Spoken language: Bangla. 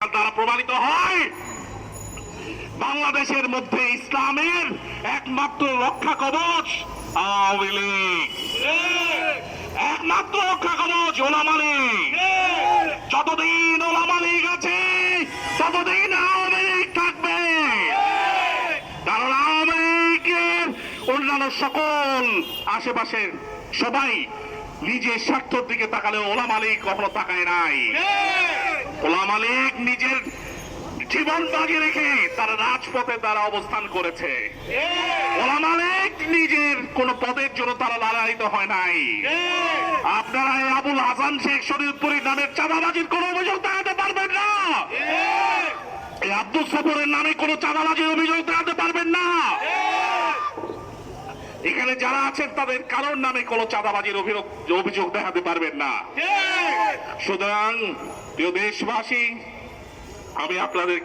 দ্বারা প্রমাণিত হয় বাংলাদেশের মধ্যে ইসলামের একমাত্র রক্ষা কবচ আওয়ামী লীগ, একমাত্র রক্ষা কবচ ওলামা লীগ। যতদিন ওলামা লীগ আছে ততদিন আওয়ামী লীগ থাকবে, কারণ আওয়ামী লীগের অন্যান্য সকল আশেপাশের সবাই নিজের স্বার্থের দিকে তাকালে ওলামা লীগ কখনো তাকায় নাই। ওলামা লীগ নিজের জীবন বাজি রেখে তারা রাজপথে তারা অবস্থান করেছে। ওলামা লীগ নিজের কোন পদের জন্য তারা লড়াইতে হয় নাই। আপনারা এই আবুল হাসান শেখ শরীয়তপুরী নামের চাঁদাবাজির কোন অভিযোগ দেখাতে পারবেন না। এই আব্দুল সফরের নামে কোন চাঁদাবাজির অভিযোগ দেখাতে পারবেন না। এখানে যারা আছেন তাদের কারোর নামে কোন চাঁদাবাজির অভিযোগ দেখাতে পারবেন না। সুতরাং প্রিয় দেশবাসী, আমি আপনাদেরকে